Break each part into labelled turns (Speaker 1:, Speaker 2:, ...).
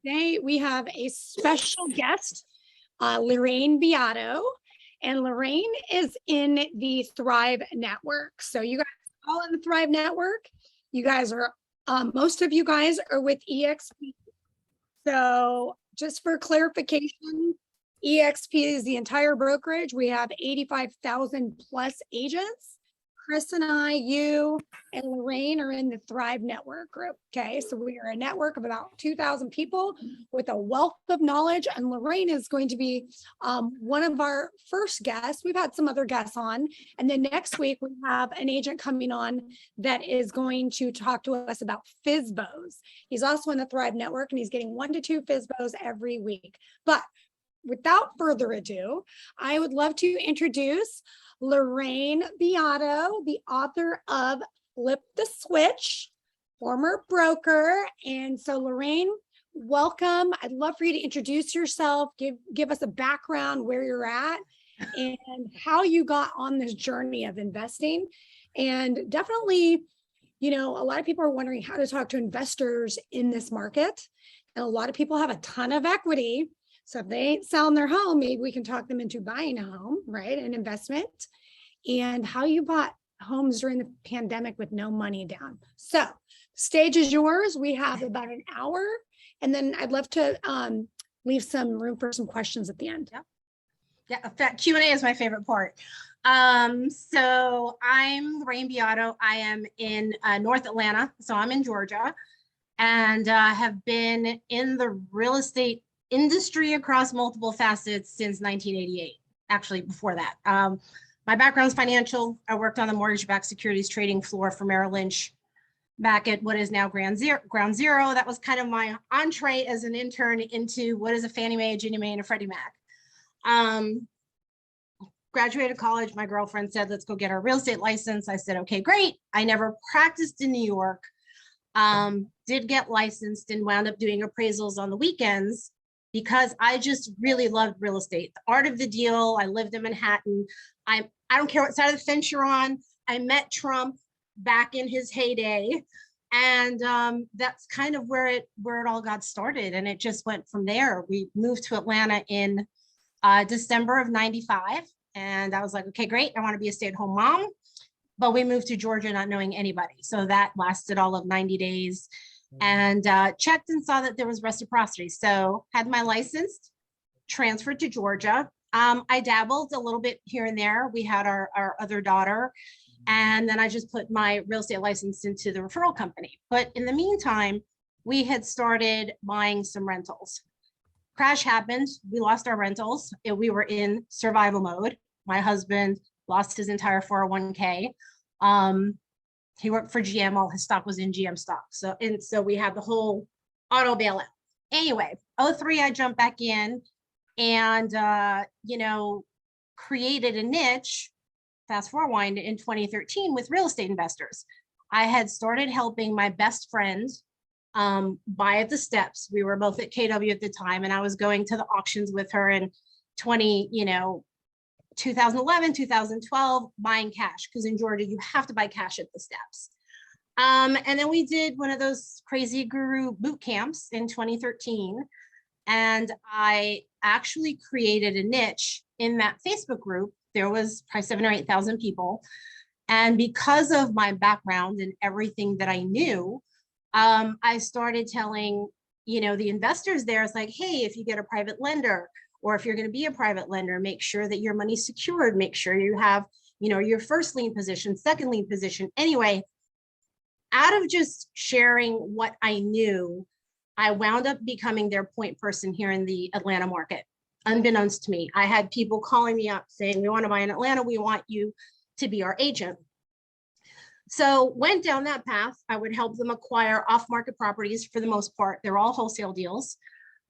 Speaker 1: Today we have a special guest, Lorraine Beato, and Lorraine is in the Thrive Network. So you guys are all in the Thrive Network. You guys are, most of you guys are with EXP. So just for clarification, EXP is the entire brokerage. We have 85,000 plus agents. Chris and I, you and Lorraine are in the Thrive Network group. Okay, so we are a network of about 2,000 people with a wealth of knowledge. And Lorraine is going to be one of our first guests. We've had some other guests on. And then next week, we have an agent coming on that is going to talk to us about FSBOs. He's also in the Thrive Network and he's getting 1 to 2 FSBOs every week. But without further ado, I would love to introduce Lorraine Beato, the author of Flip the Switch, former broker. And so Lorraine, welcome. I'd love for you to introduce yourself, give us a background where you're at and how you got on this journey of investing. And definitely, you know, a lot of people are wondering how to talk to investors in this market. And a lot of people have a ton of equity. So if they ain't selling their home, maybe we can talk them into buying a home, right? An investment, and how you bought homes during the pandemic with no money down. So stage is yours. We have about an hour, and then I'd love to leave some room for some questions at the end.
Speaker 2: Yeah, Q&A is my favorite part. So I'm Lorraine Beato. I am in North Atlanta, so I'm in Georgia, and have been in the real estate industry across multiple facets since 1988, actually before that. My background is financial. I worked on the mortgage-backed securities trading floor for Merrill Lynch back at what is now Ground Zero. That was kind of my entree as an intern into what is a Fannie Mae, Ginnie Mae, and a Freddie Mac. Graduated college, my girlfriend said, let's go get our real estate license. I said, okay, great. I never practiced in New York, did get licensed and wound up doing appraisals on the weekends, because I just really loved real estate, the art of the deal. I lived in Manhattan. I don't care what side of the fence you're on. I met Trump back in his heyday. And that's kind of where it all got started. And it just went from there. We moved to Atlanta in December of '95. And I was like, okay, great. I want to be a stay-at-home mom. But we moved to Georgia not knowing anybody. So that lasted all of 90 days. And checked and saw that there was reciprocity. So had my license, transferred to Georgia. I dabbled a little bit here and there. We had our other daughter. And then I just put my real estate license into the referral company. But in the meantime, we had started buying some rentals. Crash happened. We lost our rentals. We were in survival mode. My husband lost his entire 401k. He worked for GM. All his stock was in GM stock. So we had the whole auto bailout. Anyway, '03, I jumped back in and, created a niche, fast forward, in 2013 with real estate investors. I had started helping my best friend buy at the steps. We were both at KW at the time, and I was going to the auctions with her in 2011, 2012, buying cash, because in Georgia, you have to buy cash at the steps. And then we did one of those crazy guru boot camps in 2013. And I actually created a niche in that Facebook group. There was probably 7,000 or 8,000 people. And because of my background and everything that I knew, I started telling, the investors there, it's like, hey, if you get a private lender, or if you're going to be a private lender, make sure that your money's secured, make sure you have, your first lien position, second lien position. Anyway, out of just sharing what I knew, I wound up becoming their point person here in the Atlanta market. Unbeknownst to me, I had people calling me up saying, we want to buy in Atlanta. We want you to be our agent. So went down that path. I would help them acquire off-market properties for the most part. They're all wholesale deals.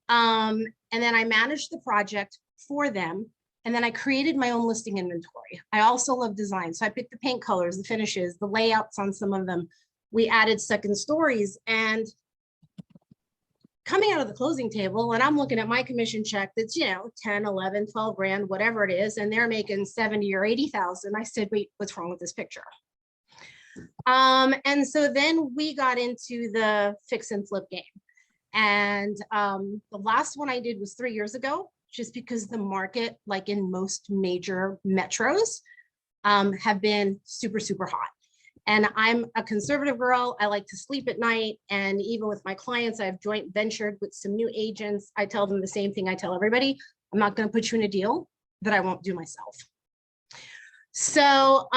Speaker 2: And then I managed the project for them. And then I created my own listing inventory. I also love design. So I picked the paint colors, the finishes, the layouts on some of them. We added second stories, and coming out of the closing table, and I'm looking at my commission check that's, 10, 11, 12 grand, whatever it is. And they're making 70 or 80,000. I said, wait, what's wrong with this picture? And so then we got into the fix and flip game. And the last one I did was 3 years ago, just because the market, like in most major metros, have been super, super hot. And I'm a conservative girl. I like to sleep at night. And even with my clients, I've joint ventured with some new agents. I tell them the same thing I tell everybody. I'm not going to put you in a deal that I won't do myself. So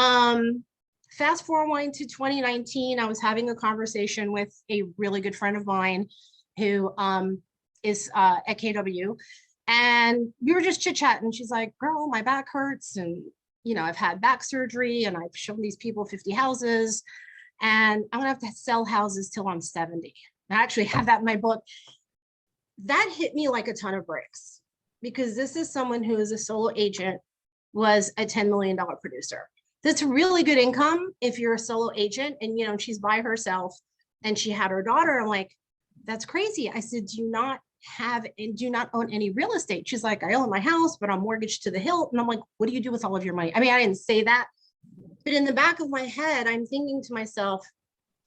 Speaker 2: fast forward to 2019, I was having a conversation with a really good friend of mine who is at KW. And we were just chit-chatting. She's like, girl, my back hurts. And you know, I've had back surgery and I've shown these people 50 houses and I'm gonna have to sell houses till I'm 70. I actually have that in my book. That hit me like a ton of bricks because this is someone who is a solo agent, was a $10 million producer. That's really good income if you're a solo agent and, you know, she's by herself and she had her daughter. I'm like, that's crazy. I said, do you not have and do not own any real estate? She's like, I own my house, but I'm mortgaged to the hilt. And I'm like, what do you do with all of your money? I mean, I didn't say that, but in the back of my head, I'm thinking to myself,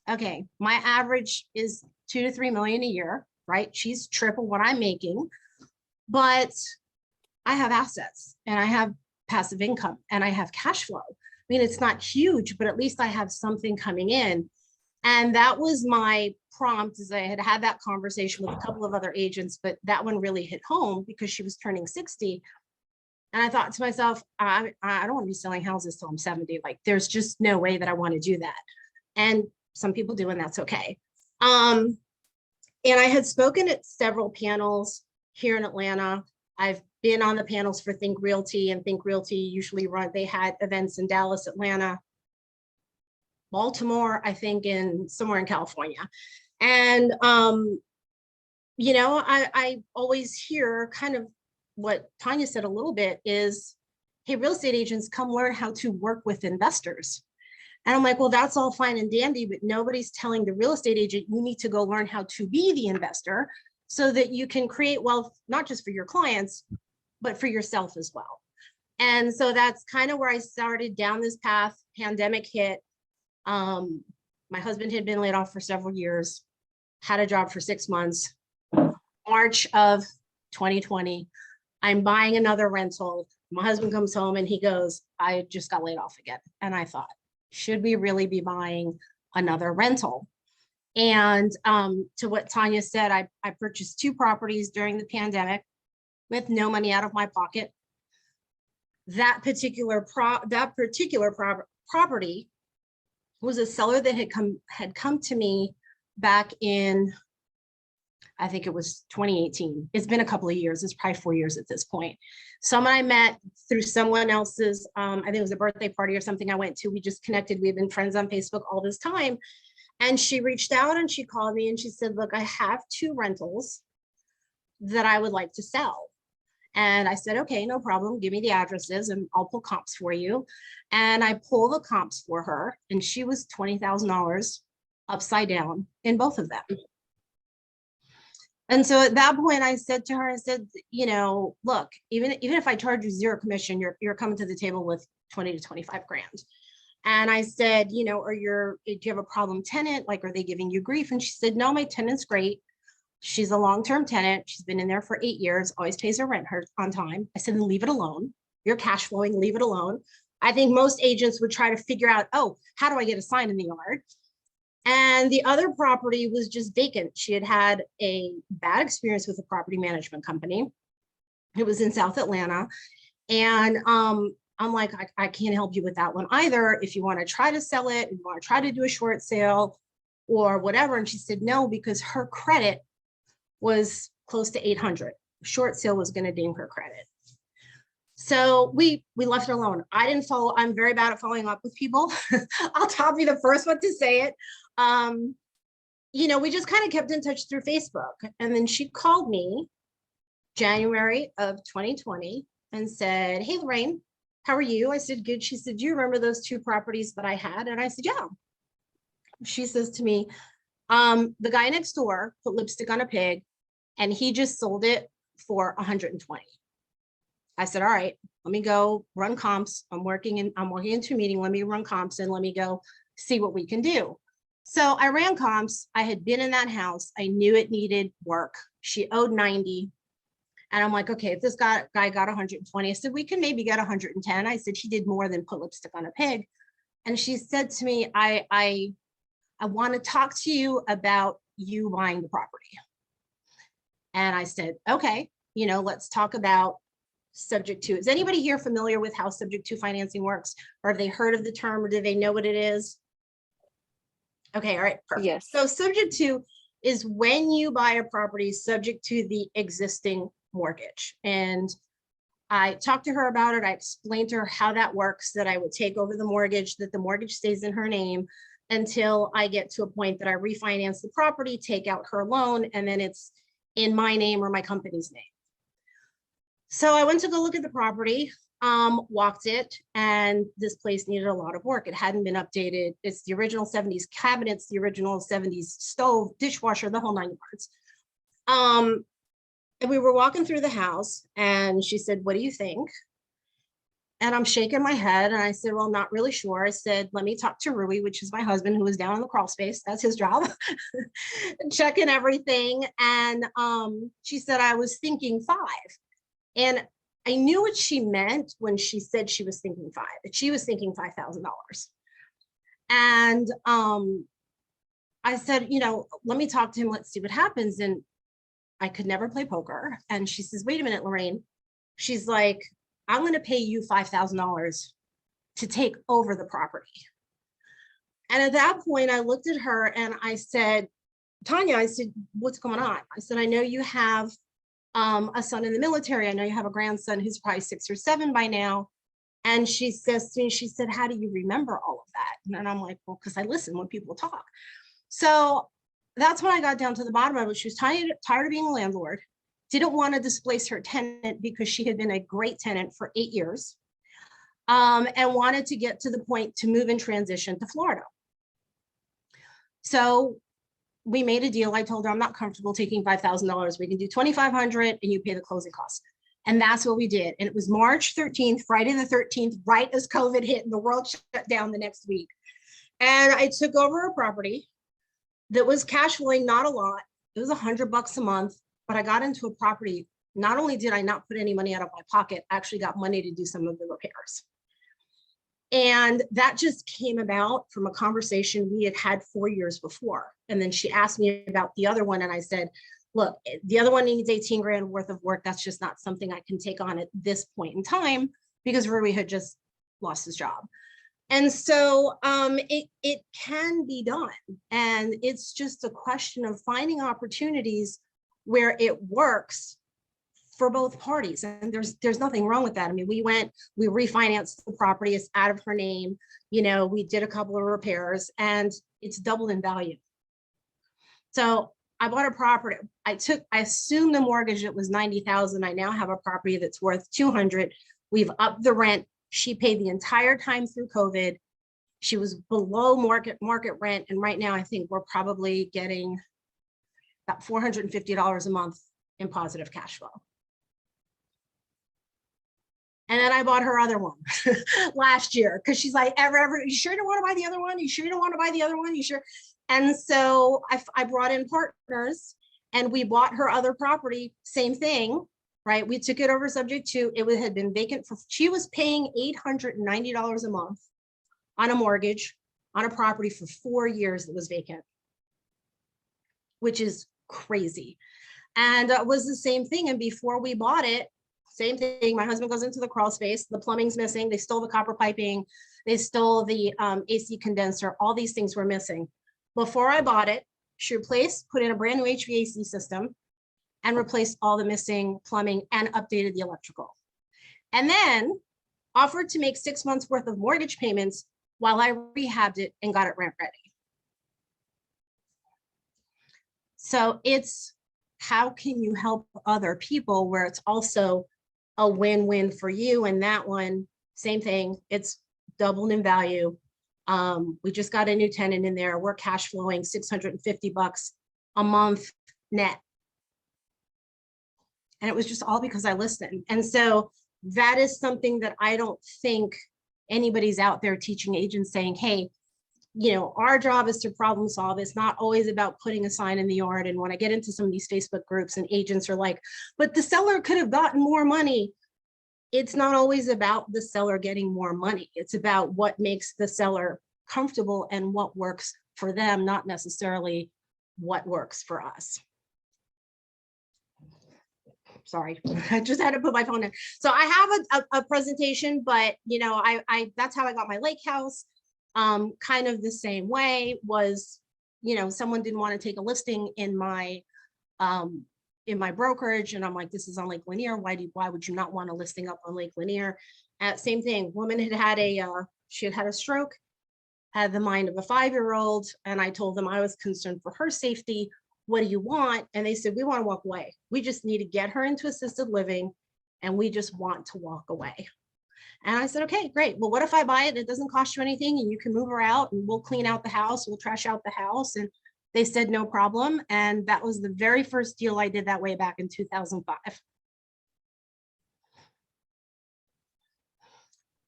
Speaker 2: okay, my average is 2 to 3 million a year, right? She's triple what I'm making, but I have assets and I have passive income and I have cash flow. I mean, it's not huge, but at least I have something coming in. And that was my prompt, is I had had that conversation with a couple of other agents, but that one really hit home because she was turning 60. And I thought to myself, I don't want to be selling houses till I'm 70. Like, there's just no way that I want to do that. And some people do, and that's okay. And I had spoken at several panels here in Atlanta. I've been on the panels for Think Realty, and Think Realty usually they had events in Dallas, Atlanta, Baltimore, I think, in somewhere in California. And, you know, I always hear kind of what Tanya said a little bit is, hey, real estate agents, come learn how to work with investors. And I'm like, well, that's all fine and dandy, but nobody's telling the real estate agent, you need to go learn how to be the investor so that you can create wealth, not just for your clients, but for yourself as well. And so that's kind of where I started down this path. Pandemic hit. My husband had been laid off for several years, had a job for 6 months. March of 2020, I'm buying another rental. My husband comes home and he goes, I just got laid off again. And I thought, should we really be buying another rental? And to what Tanya said, I purchased 2 properties during the pandemic with no money out of my pocket. That particular property was a seller that had come to me back in, I think it was 2018. It's been a couple of years. It's probably 4 years at this point. Someone I met through someone else's, I think it was a birthday party or something I went to. We just connected. We've been friends on Facebook all this time. And she reached out and she called me and she said, look, I have 2 rentals that I would like to sell. And I said, okay, no problem. Give me the addresses and I'll pull comps for you. And I pull the comps for her. And she was $20,000 upside down in both of them. And so at that point, I said to her, I said, you know, look, even if I charge you 0 commission, you're coming to the table with 20 to 25 grand. And I said, you know, do you have a problem tenant? Like, are they giving you grief? And she said, no, my tenant's great. She's a long-term tenant. She's been in there for 8 years, always pays her rent on time. I said, then leave it alone. You're cash flowing, leave it alone. I think most agents would try to figure out, oh, how do I get a sign in the yard? And the other property was just vacant. She had had a bad experience with a property management company. It was in South Atlanta. And I'm like, I can't help you with that one either. If you want to try to sell it, you want to try to do a short sale or whatever. And she said, no, because her credit was close to 800. Short sale was going to ding her credit. So we left it alone. I didn't follow. I'm very bad at following up with people. I'll be the first one to say it. You know, we just kind of kept in touch through Facebook. And then she called me January of 2020 and said, hey, Lorraine, how are you? I said, good. She said, do you remember those 2 properties that I had? And I said, yeah. She says to me, the guy next door put lipstick on a pig and he just sold it for 120. I said, all right, let me go run comps. I'm working into a meeting. Let me run comps and let me go see what we can do. So I ran comps. I had been in that house. I knew it needed work. She owed 90. And I'm like, okay, if this guy got 120, I said, we can maybe get 110. I said, she did more than put lipstick on a pig. And she said to me, I want to talk to you about you buying the property. And I said, okay, let's talk about subject to. Is anybody here familiar with how subject to financing works? Or have they heard of the term, or do they know what it is? Okay, all right, perfect.
Speaker 3: Yes.
Speaker 2: So subject to is when you buy a property subject to the existing mortgage. And I talked to her about it. I explained to her how that works, that I would take over the mortgage, that the mortgage stays in her name until I get to a point that I refinance the property, take out her loan, and then it's in my name or my company's name. So I went to go look at the property, walked it, and this place needed a lot of work. It hadn't been updated. It's the original 70s cabinets, the original 70s stove, dishwasher, the whole 9 yards. And we were walking through the house, and she said, what do you think? And I'm shaking my head, and I said, well, not really sure. I said, let me talk to Rui, which is my husband, who was down in the crawl space. That's his job, checking everything. And she said, I was thinking 5. And I knew what she meant when she said she was thinking 5, that she was thinking $5,000. And I said, let me talk to him. Let's see what happens. And I could never play poker. And she says, wait a minute, Lorraine. She's like, I'm going to pay you $5,000 to take over the property. And at that point, I looked at her and I said, Tanya, I said, what's going on? I said, I know you have a son in the military. I know you have a grandson who's probably 6 or 7 by now. And she says to me, she said, how do you remember all of that? And I'm like, well, because I listen when people talk. So that's when I got down to the bottom of it. She was tired of being a landlord, didn't want to displace her tenant because she had been a great tenant for 8 years, and wanted to get to the point to move and transition to Florida. So we made a deal. I told her, I'm not comfortable taking $5,000. We can do $2,500 and you pay the closing costs. And that's what we did. And it was March 13th, Friday the 13th, right as COVID hit and the world shut down the next week. And I took over a property that was cash flowing, not a lot. It was $100 a month, but I got into a property. Not only did I not put any money out of my pocket, I actually got money to do some of the repairs. And that just came about from a conversation we had had 4 years before. And then she asked me about the other one. And I said, look, the other one needs 18 grand worth of work. That's just not something I can take on at this point in time, because Rui had just lost his job. And so it can be done. And it's just a question of finding opportunities where it works for both parties. And there's nothing wrong with that. I mean, we refinanced the property. It's out of her name. We did a couple of repairs and it's doubled in value. So I bought a property. I assumed the mortgage, it was 90,000. I now have a property that's worth 200. We've upped the rent. She paid the entire time through COVID. She was below market rent. And right now I think we're probably getting about $450 a month in positive cash flow. And then I bought her other one last year because she's like, you sure you don't want to buy the other one? You sure you don't want to buy the other one? You sure? And so I brought in partners and we bought her other property, same thing, right? We took it over subject to, it had been vacant she was paying $890 a month on a mortgage on a property for 4 years that was vacant, which is crazy. And it was the same thing. And before we bought it, same thing. My husband goes into the crawl space. The plumbing's missing. They stole the copper piping. They stole the AC condenser. All these things were missing. Before I bought it, she put in a brand new HVAC system and replaced all the missing plumbing and updated the electrical. And then offered to make 6 months worth of mortgage payments while I rehabbed it and got it rent ready. So it's how can you help other people where it's also a win-win for you. And that one, same thing, it's doubled in value. We just got a new tenant in there. We're cash flowing $650 a month net. And it was just all because I listened. And so that is something that I don't think anybody's out there teaching agents saying, hey, you know, our job is to problem solve. It's not always about putting a sign in the yard. And when I get into some of these Facebook groups and agents are like, but the seller could have gotten more money. It's not always about the seller getting more money. It's about what makes the seller comfortable and what works for them, not necessarily what works for us. Sorry, I just had to put my phone in. So I have a presentation, but you know, that's how I got my lake house. Kind of the same way was, you know, someone didn't want to take a listing in my brokerage, and I'm like, this is on Lake Lanier. Why would you not want a listing up on Lake Lanier? Same thing. Woman had she had had a stroke, had the mind of a 5-year-old, and I told them I was concerned for her safety. What do you want? And they said, we want to walk away. We just need to get her into assisted living, and we just want to walk away. And I said, okay, great. Well, what if I buy it? It doesn't cost you anything, and you can move her out, and we'll clean out the house. We'll trash out the house. And they said, no problem. And that was the very first deal I did that way back in 2005.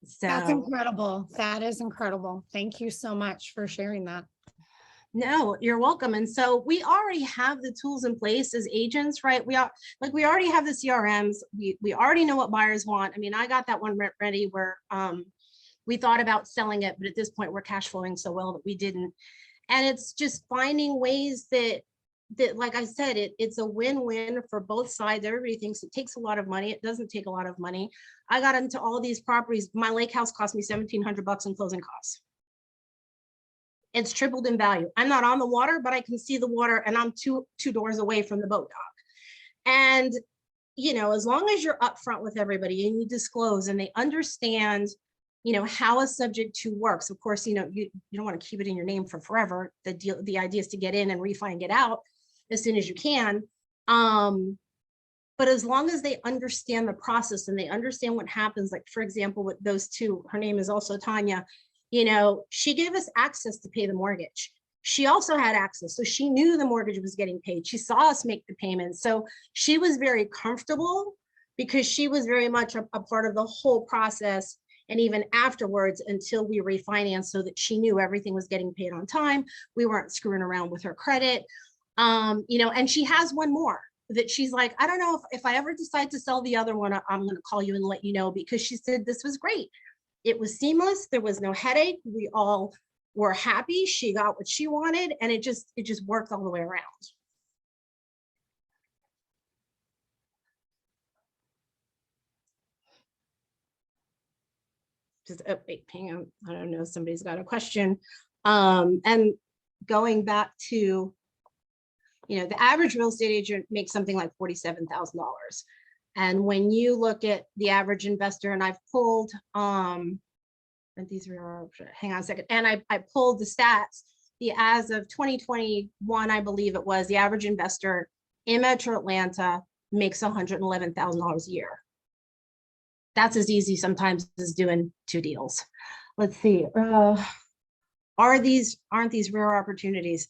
Speaker 2: So
Speaker 1: That's incredible. That is incredible. Thank you so much for sharing that.
Speaker 2: No, you're welcome. And so we already have the tools in place as agents, right? We already have the CRMs. We already know what buyers want. I mean, I got that one ready where we thought about selling it, but at this point we're cash flowing so well that we didn't. And it's just finding ways that like I said, it's a win-win for both sides. Everybody thinks it takes a lot of money. It doesn't take a lot of money. I got into all these properties. My lake house cost me $1,700 in closing costs. It's tripled in value. I'm not on the water, but I can see the water, and I'm two doors away from the boat dock. And, you know, as long as you're upfront with everybody and you disclose and they understand, you know, how a subject to works. Of course, you know, you don't want to keep it in your name for forever. The idea is to get in and refi and get out as soon as you can. But as long as they understand the process and they understand what happens, like, for example, with those two, her name is also Tanya, you know, she gave us access to pay the mortgage. She also had access. So she knew the mortgage was getting paid. She saw us make the payments. So she was very comfortable because she was very much a part of the whole process. And even afterwards, until we refinanced, so that she knew everything was getting paid on time. We weren't screwing around with her credit. You know, and she has one more that she's like, I don't know if I ever decide to sell the other one, I'm going to call you and let you know, because she said this was great. It was seamless. There was no headache. We all were happy. She got what she wanted, and it just worked all the way around. Just, oh, wait, hang on. I don't know if somebody's got a question. And going back to, you know, the average real estate agent makes something like $47,000. And when you look at the average investor, and I've pulled, and these are, hang on a second, and I pulled the stats, as of 2021, I believe it was, the average investor in Metro Atlanta makes $111,000 a year. That's as easy sometimes as doing 2 deals. Let's see, aren't these rare opportunities?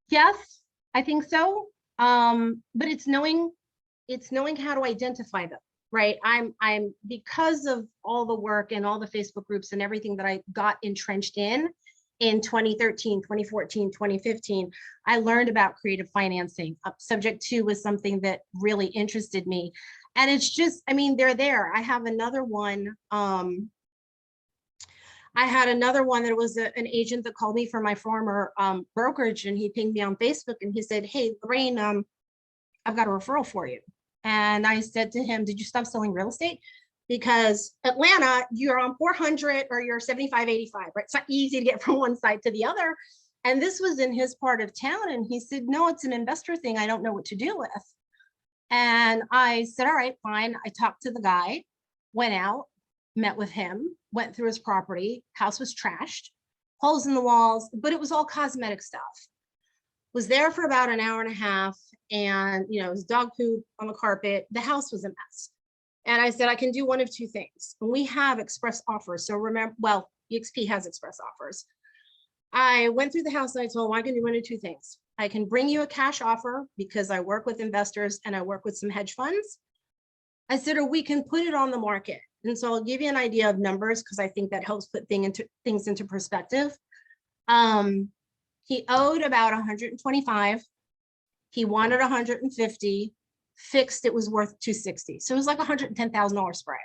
Speaker 2: Yes, I think so. But it's knowing how to identify them, right? I'm because of all the work and all the Facebook groups and everything that I got entrenched in 2013, 2014, 2015, I learned about creative financing. Subject 2 was something that really interested me. And it's just, I mean, they're there. I have another one. I had another one that was an agent that called me from my former brokerage, and he pinged me on Facebook and he said, hey, Lorraine, I've got a referral for you. And I said to him, did you stop selling real estate? Because Atlanta, you're on 400 or you're 75, 85, right? It's not easy to get from one side to the other. And this was in his part of town. And he said, no, it's an investor thing. I don't know what to do with. And I said, all right, fine. I talked to the guy, went out, met with him, went through his property. House was trashed, holes in the walls, but it was all cosmetic stuff. Was there for about an hour and a half, and you know, it was dog poop on the carpet. The house was a mess. And I said, I can do one of 2 things. And we have express offers. So remember, well, EXP has express offers. I went through the house and I told him, I can do one of 2 things. I can bring you a cash offer because I work with investors and I work with some hedge funds. I said, or we can put it on the market. And so I'll give you an idea of numbers because I think that helps put things into perspective. He owed about 125. He wanted 150. Fixed, it was worth 260. So it was like $110,000 spread.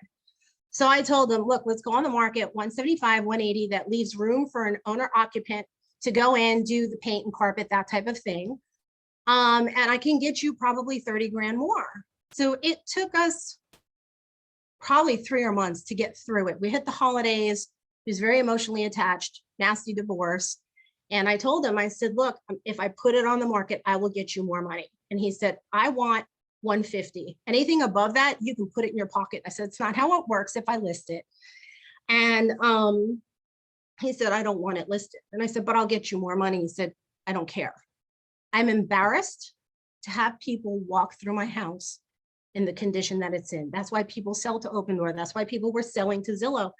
Speaker 2: So I told him, look, let's go on the market, 175, 180. That leaves room for an owner occupant to go in, do the paint and carpet, that type of thing. And I can get you probably 30 grand more. So it took us probably 3 or 4 months to get through it. We hit the holidays. He was very emotionally attached, nasty divorce. And I told him, I said, look, if I put it on the market, I will get you more money. And he said, I want 150. Anything above that, you can put it in your pocket. I said, it's not how it works if I list it. And he said, I don't want it listed. And I said, but I'll get you more money. He said, I don't care. I'm embarrassed to have people walk through my house in the condition that it's in. That's why people sell to Open Door. That's why people were selling to Zillow.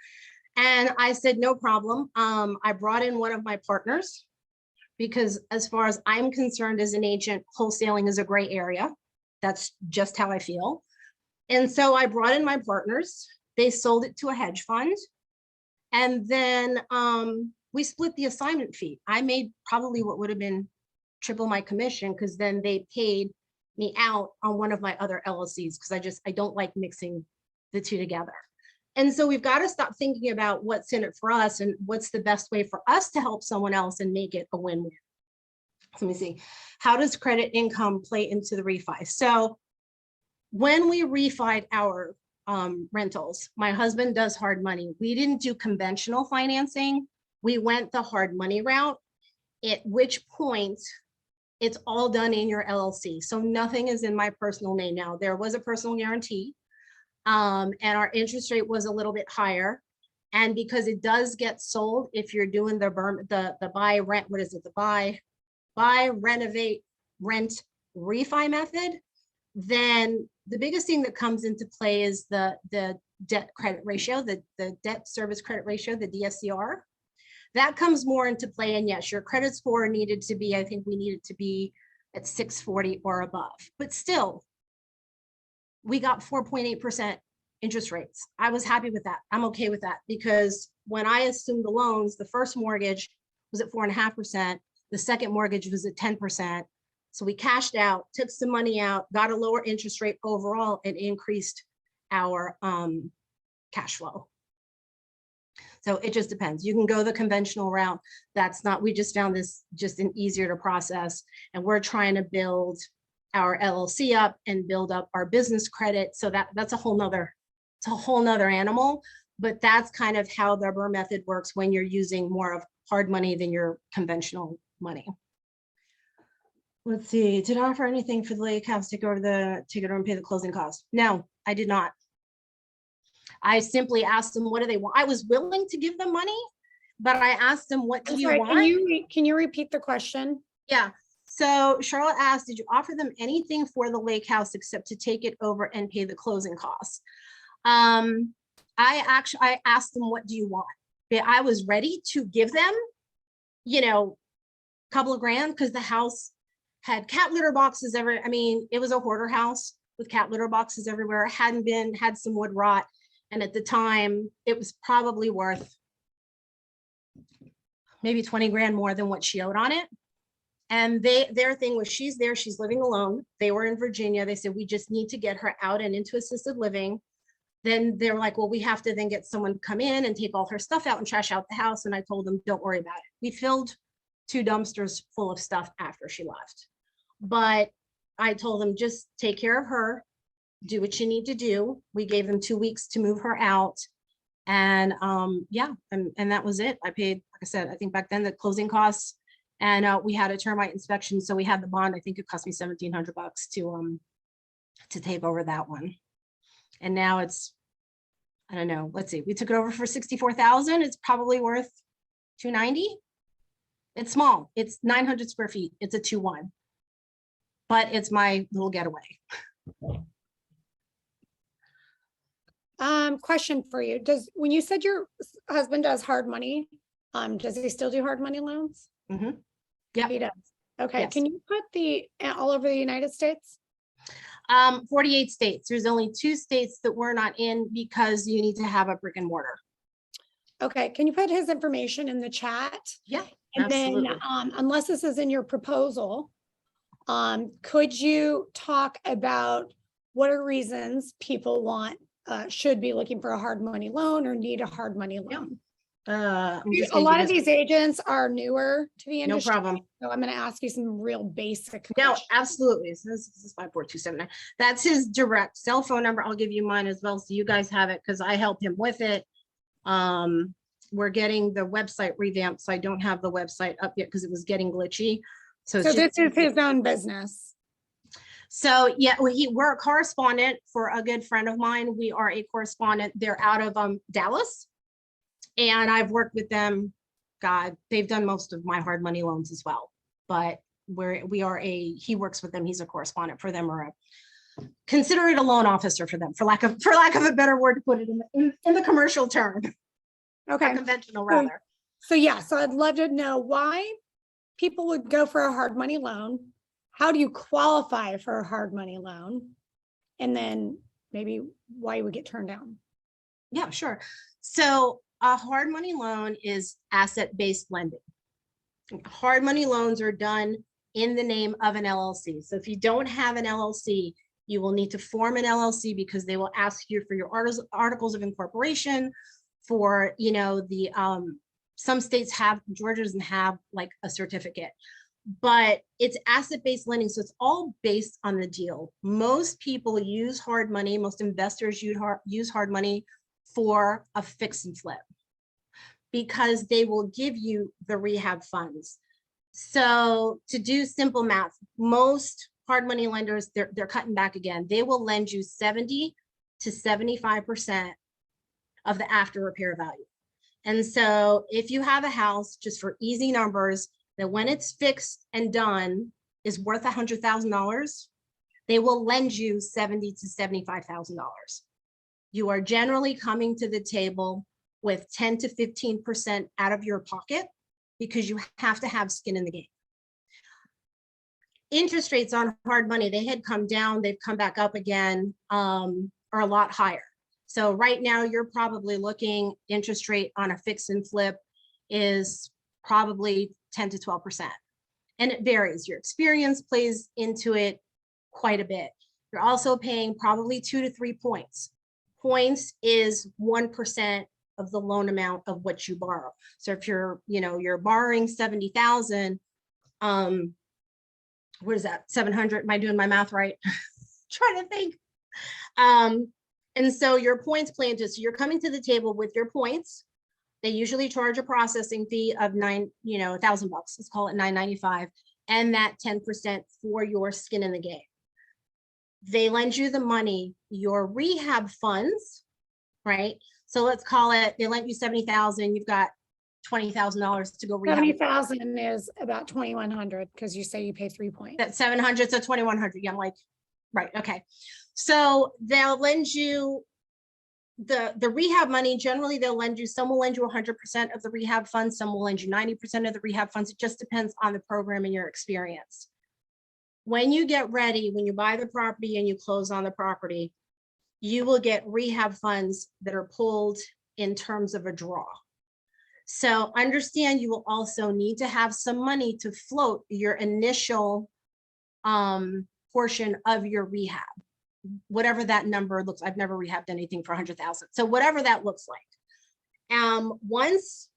Speaker 2: And I said, no problem. I brought in one of my partners because as far as I'm concerned as an agent, wholesaling is a gray area. That's just how I feel. And so I brought in my partners. They sold it to a hedge fund. And then we split the assignment fee. I made probably what would have been triple my commission because then they paid me out on one of my other LLCs because I don't like mixing the two together. And so we've got to stop thinking about what's in it for us and what's the best way for us to help someone else and make it a win-win. Let me see. How does credit income play into the refi? So when we refied our rentals, my husband does hard money. We didn't do conventional financing. We went the hard money route, at which point it's all done in your LLC. So nothing is in my personal name now. There was a personal guarantee. And our interest rate was a little bit higher. And because it does get sold, if you're doing the buy rent, what is it? The buy, renovate, rent, refi method, then the biggest thing that comes into play is the debt credit ratio, the debt service credit ratio, the DSCR. That comes more into play. And yes, your credit score needed to be, I think we needed to be at 640 or above, but still, we got 4.8% interest rates. I was happy with that. I'm okay with that because when I assumed the loans, the first mortgage was at 4.5%. The second mortgage was at 10%. So we cashed out, took some money out, got a lower interest rate overall, and increased our cash flow. So it just depends. You can go the conventional route. That's not, we just found this just an easier to process. And we're trying to build our LLC up and build up our business credit. So that's a whole nother, it's a whole nother animal, but that's kind of how the BRRRR method works when you're using more of hard money than your conventional money. Let's see, did I offer anything for the lake house to go to the ticket and pay the closing costs? No, I did not. I simply asked them, what do they want? I was willing to give them money, but I asked them, what do you want?
Speaker 1: Can you repeat the question?
Speaker 2: Yeah. So Charlotte asked, did you offer them anything for the lake house except to take it over and pay the closing costs? I asked them, what do you want? I was ready to give them, you know, a couple of grand because the house had cat litter boxes everywhere. I mean, it was a hoarder house with cat litter boxes everywhere. It had some wood rot. And at the time, it was probably worth maybe 20 grand more than what she owed on it. And their thing was, she's there, she's living alone. They were in Virginia. They said, we just need to get her out and into assisted living. Then they're like, well, we have to then get someone to come in and take all her stuff out and trash out the house. And I told them, don't worry about it. We filled 2 dumpsters full of stuff after she left. But I told them, just take care of her, do what you need to do. We gave them 2 weeks to move her out. And yeah, and that was it. I paid, like I said, I think back then the closing costs, and we had a termite inspection. So we had the bond. I think it cost me $1,700 to take over that one. And now it's, I don't know, let's see, we took it over for 64,000. It's probably worth 290. It's small. It's 900 square feet. It's a 2-1, but it's my little getaway.
Speaker 1: Question for you. When you said your husband does hard money, does he still do hard money loans?
Speaker 2: Mm-hmm. Yeah,
Speaker 1: he does. Okay.
Speaker 2: Yes.
Speaker 1: Can you put all over the United States?
Speaker 2: 48 states. There's only 2 states that we're not in because you need to have a brick and mortar.
Speaker 1: Okay, can you put his information in the chat?
Speaker 2: Yeah,
Speaker 1: And
Speaker 2: absolutely.
Speaker 1: then, unless this is in your proposal, could you talk about what are reasons people should be looking for a hard money loan or need a hard money loan? A lot of these agents are newer to the industry.
Speaker 2: No problem.
Speaker 1: So I'm going to ask you some real basic
Speaker 2: No,
Speaker 1: questions.
Speaker 2: absolutely. So this is 54279. That's his direct cell phone number. I'll give you mine as well, so you guys have it, because I helped him with it. We're getting the website revamped, so I don't have the website up yet because it was getting glitchy. So
Speaker 1: this is his own business.
Speaker 2: So yeah, we're a correspondent for a good friend of mine. We are a correspondent. They're out of Dallas, and I've worked with them. God, they've done most of my hard money loans as well. But he works with them. He's a correspondent for them, or consider it a loan officer for them, for lack of a better word to put it in the commercial term.
Speaker 1: Okay,
Speaker 2: conventional rather.
Speaker 1: So I'd love to know why people would go for a hard money loan. How do you qualify for a hard money loan? And then maybe why you would get turned down.
Speaker 2: Yeah, sure. So a hard money loan is asset-based lending. Hard money loans are done in the name of an LLC. So if you don't have an LLC, you will need to form an LLC, because they will ask you for your articles of incorporation, for, some states have, Georgia doesn't have like a certificate, but it's asset-based lending. So it's all based on the deal. Most people use hard money. Most investors use hard money for a fix and flip, because they will give you the rehab funds. So to do simple math, most hard money lenders, they're cutting back again. They will lend you 70 to 75% of the after repair value. And so if you have a house, just for easy numbers, that when it's fixed and done is worth $100,000, they will lend you $70,000 to $75,000. You are generally coming to the table with 10 to 15% out of your pocket, because you have to have skin in the game. Interest rates on hard money, they had come down, they've come back up again, are a lot higher. So right now you're probably looking, interest rate on a fix and flip is probably 10 to 12%. And it varies. Your experience plays into it quite a bit. You're also paying probably 2 to 3 points. Points is 1% of the loan amount of what you borrow. So if you're borrowing 70,000, what is that? 700, am I doing my math right? Trying to think. And so your points play into, so you're coming to the table with your points. They usually charge a processing fee of $1,000, let's call it $9.95, and that 10% for your skin in the game. They lend you the money, your rehab funds, right? So let's call it, they lent you 70,000, you've got $20,000 to go rehab.
Speaker 1: 70,000 is about 2,100, because you say you pay 3 points.
Speaker 2: That's 700, so 2,100. Yeah, I'm like, right, okay. So they'll lend you the rehab money. Generally, they'll lend you, some will lend you 100% of the rehab funds, some will lend you 90% of the rehab funds. It just depends on the program and your experience. When you get ready, when you buy the property and you close on the property, you will get rehab funds that are pulled in terms of a draw. So understand you will also need to have some money to float your initial portion of your rehab, whatever that number looks. I've never rehabbed anything for 100,000. So whatever that looks like. Once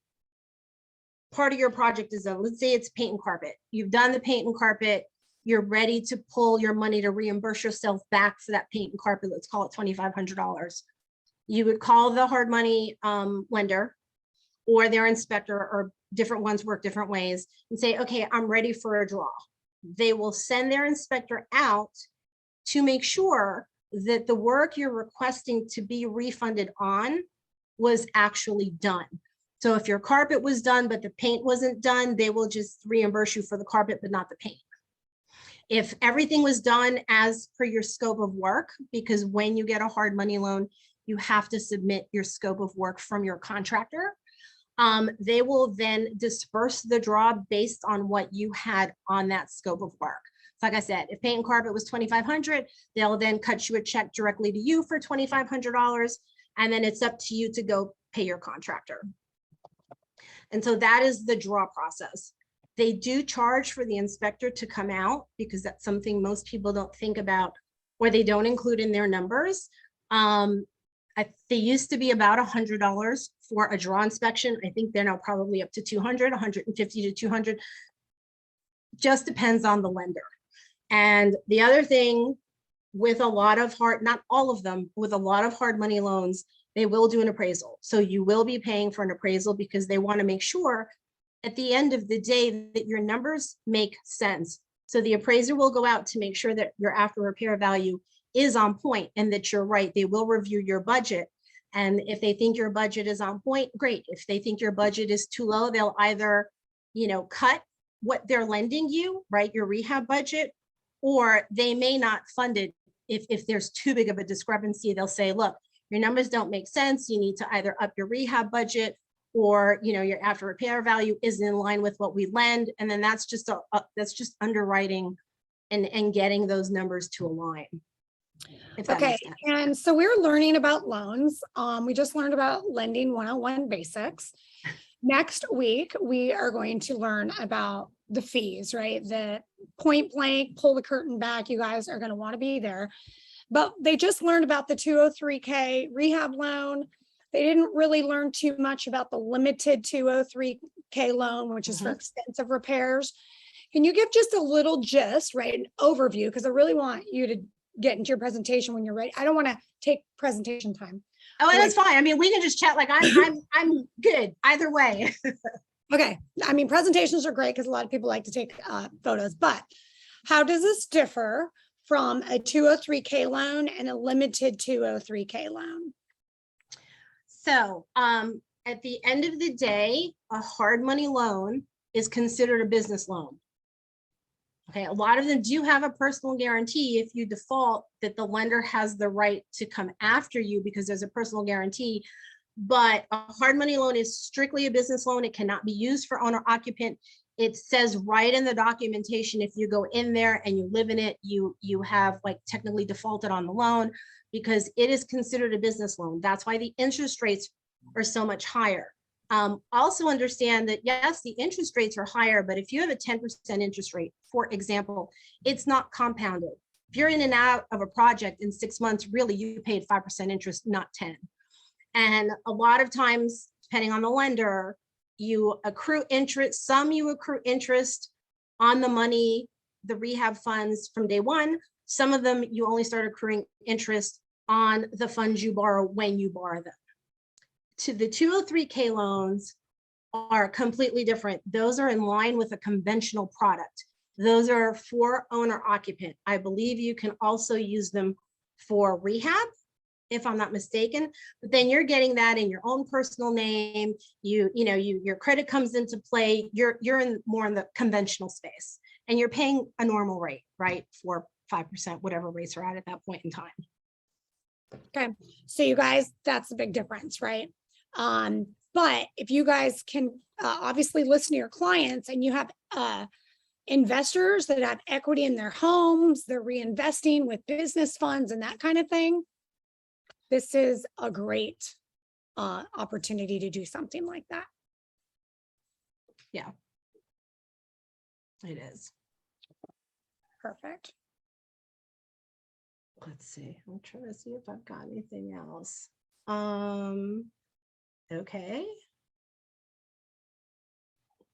Speaker 2: part of your project is done, let's say it's paint and carpet. You've done the paint and carpet. You're ready to pull your money to reimburse yourself back for that paint and carpet. Let's call it $2,500. You would call the hard money lender or their inspector, or different ones work different ways, and say, okay, I'm ready for a draw. They will send their inspector out to make sure that the work you're requesting to be refunded on was actually done. So if your carpet was done, but the paint wasn't done, they will just reimburse you for the carpet, but not the paint. If everything was done as per your scope of work, because when you get a hard money loan, you have to submit your scope of work from your contractor. They will then disperse the draw based on what you had on that scope of work. Like I said, if paint and carpet was $2,500, they'll then cut you a check directly to you for $2,500. And then it's up to you to go pay your contractor. And so that is the draw process. They do charge for the inspector to come out because that's something most people don't think about or they don't include in their numbers. They used to be about $100 for a draw inspection. I think they're now probably up to 200, 150 to 200. Just depends on the lender. And the other thing with a lot of hard, not all of them, with a lot of hard money loans, they will do an appraisal. So you will be paying for an appraisal because they want to make sure at the end of the day that your numbers make sense. So the appraiser will go out to make sure that your after repair value is on point and that you're right. They will review your budget. And if they think your budget is on point, great. If they think your budget is too low, they'll either, cut what they're lending you, right, your rehab budget, or they may not fund it. If there's too big of a discrepancy, they'll say, look, your numbers don't make sense. You need to either up your rehab budget or, your after repair value isn't in line with what we lend. And then that's just underwriting and getting those numbers to align.
Speaker 1: Okay, and so we're learning about loans. We just learned about lending 101 basics. Next week, we are going to learn about the fees, right? The point blank, pull the curtain back. You guys are going to want to be there. But they just learned about the 203K rehab loan. They didn't really learn too much about the limited 203K loan, which is for extensive repairs. Can you give just a little gist, right? An overview, because I really want you to get into your presentation when you're ready. I don't want to take presentation time.
Speaker 2: Oh, that's fine. I mean, we can just chat. Like I'm good either way.
Speaker 1: Okay. I mean, presentations are great because a lot of people like to take photos, but how does this differ from a 203K loan and a limited 203K loan?
Speaker 2: So at the end of the day, a hard money loan is considered a business loan. Okay, a lot of them do have a personal guarantee if you default that the lender has the right to come after you because there's a personal guarantee. But a hard money loan is strictly a business loan. It cannot be used for owner occupant. It says right in the documentation, if you go in there and you live in it, you have like technically defaulted on the loan because it is considered a business loan. That's why the interest rates are so much higher. Also understand that, yes, the interest rates are higher, but if you have a 10% interest rate, for example, it's not compounded. If you're in and out of a project in 6 months, really you paid 5% interest, not 10. And a lot of times, depending on the lender, you accrue interest, you accrue interest on the money, the rehab funds from day one. Some of them, you only start accruing interest on the funds you borrow when you borrow them. To the 203K loans are completely different. Those are in line with a conventional product. Those are for owner occupant. I believe you can also use them for rehab, if I'm not mistaken, but then you're getting that in your own personal name. Your credit comes into play. You're more in the conventional space and you're paying a normal rate, right? 4, 5%, whatever rates are at that point in time.
Speaker 1: Okay, so you guys, that's a big difference, right? But if you guys can obviously listen to your clients and you have investors that have equity in their homes, they're reinvesting with business funds and that kind of thing, this is a great opportunity to do something like that.
Speaker 2: Yeah, it is.
Speaker 1: Perfect.
Speaker 2: Let's see. I'm trying to see if I've got anything else. Okay.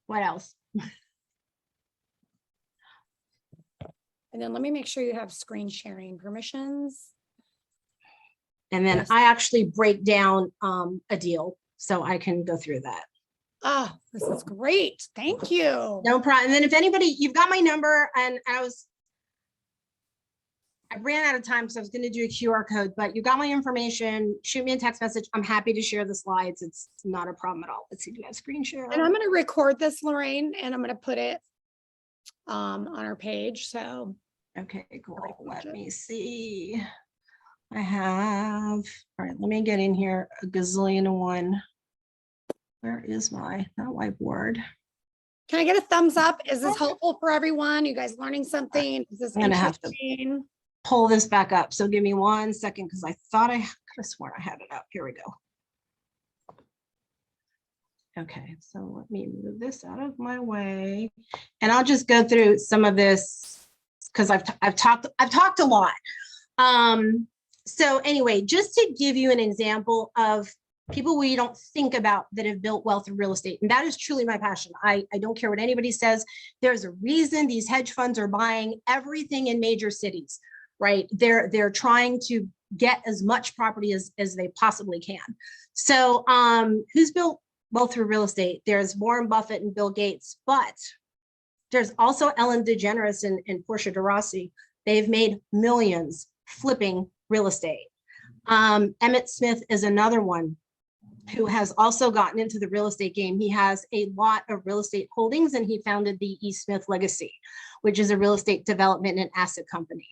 Speaker 2: What else?
Speaker 1: And then let me make sure you have screen sharing permissions.
Speaker 2: And then
Speaker 1: Yes.
Speaker 2: I actually break down a deal so I can go through that.
Speaker 1: Ah, this is great. Thank you.
Speaker 2: No problem. And then if anybody, you've got my number, and I ran out of time because I was going to do a QR code, but you got my information. Shoot me a text message. I'm happy to share the slides. It's not a problem at all. Let's see, do I have screen share?
Speaker 1: And I'm going to record this, Lorraine, and I'm going to put it on our page. So
Speaker 2: okay, cool. Let me see. I have, all right, let me get in here a gazillion and one. Where is my, not whiteboard?
Speaker 1: Can I get a thumbs up? Is this helpful for everyone? You guys learning something? Is this
Speaker 2: I'm gonna have to
Speaker 1: interesting?
Speaker 2: pull this back up. So give me 1 second because I thought I could have sworn I had it up. Here we go. Okay, so let me move this out of my way, and I'll just go through some of this because I've talked a lot. So anyway, just to give you an example of people we don't think about that have built wealth in real estate, and that is truly my passion. I don't care what anybody says. There's a reason these hedge funds are buying everything in major cities, right? They're trying to get as much property as they possibly can. So who's built wealth through real estate? There's Warren Buffett and Bill Gates, but there's also Ellen DeGeneres and Portia de Rossi. They've made millions flipping real estate. Emmett Smith is another one who has also gotten into the real estate game. He has a lot of real estate holdings, and he founded the E. Smith Legacy, which is a real estate development and asset company.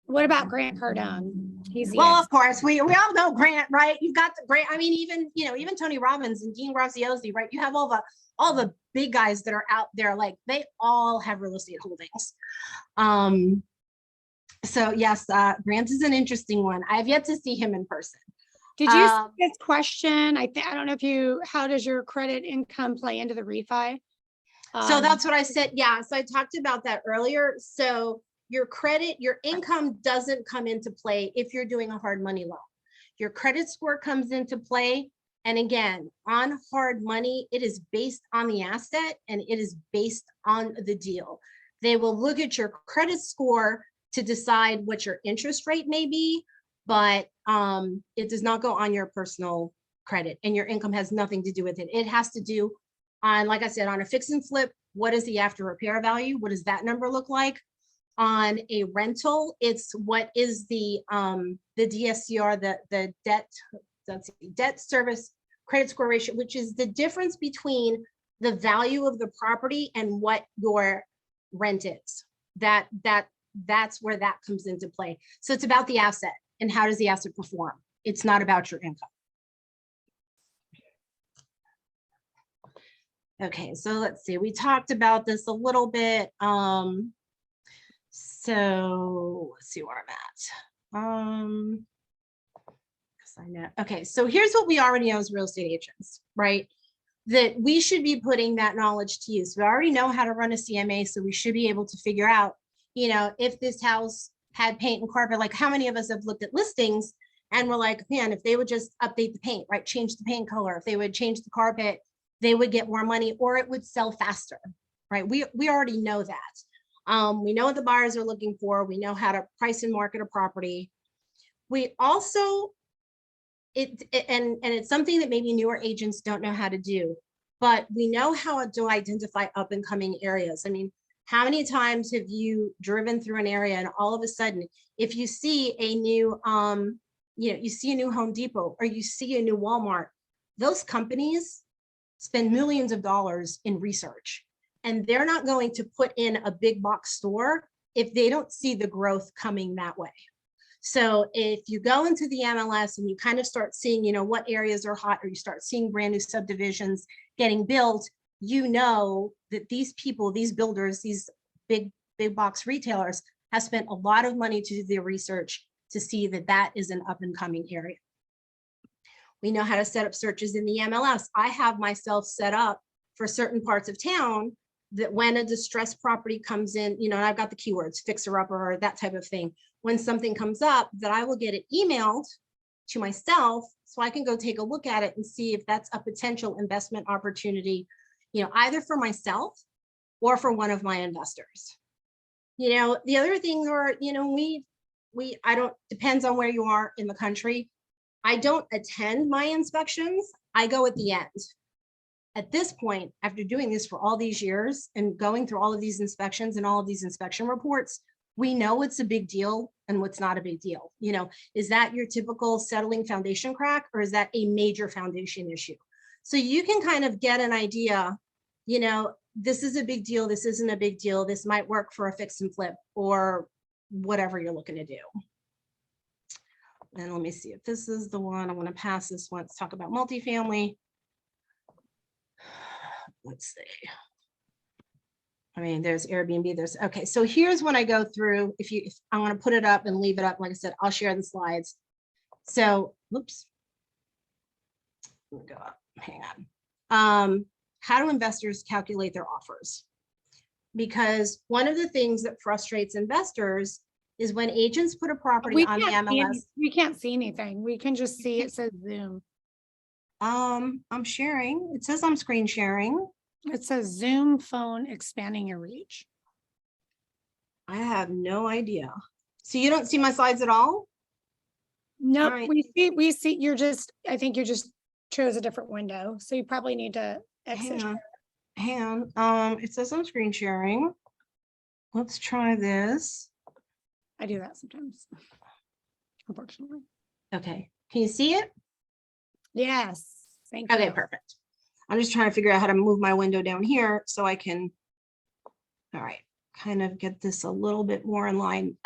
Speaker 1: What about Grant Cardone? He's
Speaker 2: Well, of course, we all know Grant, right? You've got the Grant. I mean, even Tony Robbins and Dean Graziosi, right? You have all the big guys that are out there, like they all have real estate holdings. So yes, Grant is an interesting one. I've yet to see him in person.
Speaker 1: Did you see this question? I don't know if how does your credit income play into the refi?
Speaker 2: So that's what I said. Yeah. So I talked about that earlier. So your income doesn't come into play if you're doing a hard money loan. Your credit score comes into play. And again, on hard money, it is based on the asset and it is based on the deal. They will look at your credit score to decide what your interest rate may be, but it does not go on your personal credit, and your income has nothing to do with it. It has to do on, like I said, on a fix and flip, what is the after repair value? What does that number look like? On a rental, it's what is the DSCR, the debt service credit score ratio, which is the difference between the value of the property and what your rent is. That's where that comes into play. So it's about the asset and how does the asset perform. It's not about your income. Okay, so let's see. We talked about this a little bit. So let's see where I'm at. I know. Okay, so here's what we already know as real estate agents, right? That we should be putting that knowledge to use. We already know how to run a CMA, so we should be able to figure out, if this house had paint and carpet, like how many of us have looked at listings and we're like, man, if they would just update the paint, right? Change the paint color, if they would change the carpet, they would get more money or it would sell faster, right? We already know that. We know what the buyers are looking for. We know how to price and market a property. We also, and it's something that maybe newer agents don't know how to do, but we know how to identify up and coming areas. I mean, how many times have you driven through an area and all of a sudden, if you see a new, you see a new Home Depot or you see a new Walmart, those companies spend millions of dollars in research, and they're not going to put in a big box store if they don't see the growth coming that way. So if you go into the MLS and you kind of start seeing, what areas are hot, or you start seeing brand new subdivisions getting built, that these people, these builders, these big box retailers have spent a lot of money to do their research to see that that is an up and coming area. We know how to set up searches in the MLS. I have myself set up for certain parts of town that when a distressed property comes in, and I've got the keywords, fixer upper or that type of thing. When something comes up, that I will get it emailed to myself so I can go take a look at it and see if that's a potential investment opportunity, either for myself or for one of my investors. The other things are, depends on where you are in the country. I don't attend my inspections. I go at the end. At this point, after doing this for all these years and going through all of these inspections and all of these inspection reports, we know what's a big deal and what's not a big deal. Is that your typical settling foundation crack, or is that a major foundation issue? So you can kind of get an idea, this is a big deal, this isn't a big deal, this might work for a fix and flip or whatever you're looking to do. And let me see if this is the one. I'm going to pass this one. Let's talk about multifamily. Let's see. I mean, there's Airbnb, there's, okay. So here's when I go through, if I want to put it up and leave it up, like I said, I'll share the slides. So, whoops. Let me go up, hang on. How do investors calculate their offers? Because one of the things that frustrates investors is when agents put a property on the MLS.
Speaker 1: We can't see anything. We can just see it says Zoom.
Speaker 2: I'm sharing. It says I'm screen sharing.
Speaker 1: It says Zoom phone expanding your reach.
Speaker 2: I have no idea. So you don't see my slides at all?
Speaker 1: No,
Speaker 2: All right.
Speaker 1: we see, I think you just chose a different window. So you probably need to exit.
Speaker 2: Hang on. It says I'm screen sharing. Let's try this.
Speaker 1: I do that sometimes, unfortunately.
Speaker 2: Okay. Can you see it?
Speaker 1: Yes. Thank you.
Speaker 2: Okay, perfect. I'm just trying to figure out how to move my window down here so I can, all right, kind of get this a little bit more in line.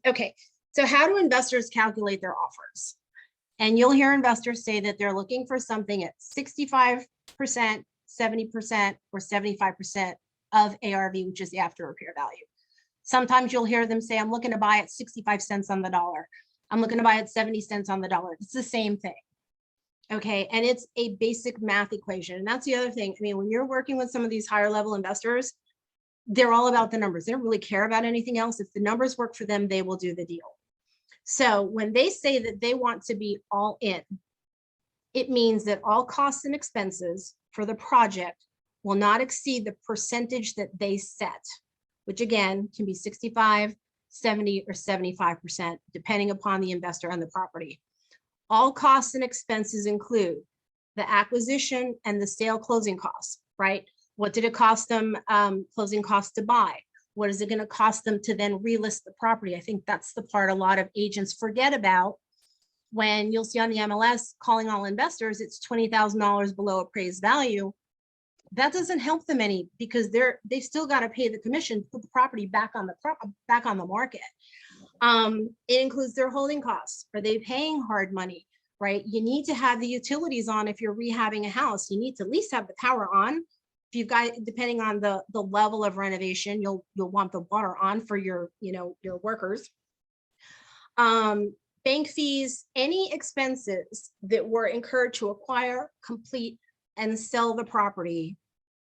Speaker 2: Okay, so how do investors calculate their offers? And you'll hear investors say that they're looking for something at 65%, 70%, or 75% of ARV, which is the after repair value. Sometimes you'll hear them say, I'm looking to buy at 65 cents on the dollar. I'm looking to buy at 70 cents on the dollar. It's the same thing. Okay, and it's a basic math equation. And that's the other thing. I mean, when you're working with some of these higher level investors, they're all about the numbers. They don't really care about anything else. If the numbers work for them, they will do the deal. So when they say that they want to be all in, it means that all costs and expenses for the project will not exceed the percentage that they set, which again can be 65, 70, or 75%, depending upon the investor and the property. All costs and expenses include the acquisition and the sale closing costs, right? What did it cost them closing costs to buy? What is it going to cost them to then relist the property? I think that's the part a lot of agents forget about when you'll see on the MLS calling all investors, it's $20,000 below appraised value. That doesn't help them any because they've still got to pay the commission to put the property back on the market. It includes their holding costs. Are they paying hard money, right? You need to have the utilities on if you're rehabbing a house. You need to at least have the power on. If you've got, depending on the level of renovation, you'll want the water on for your workers. Bank fees, any expenses that were incurred to acquire, complete, and sell the property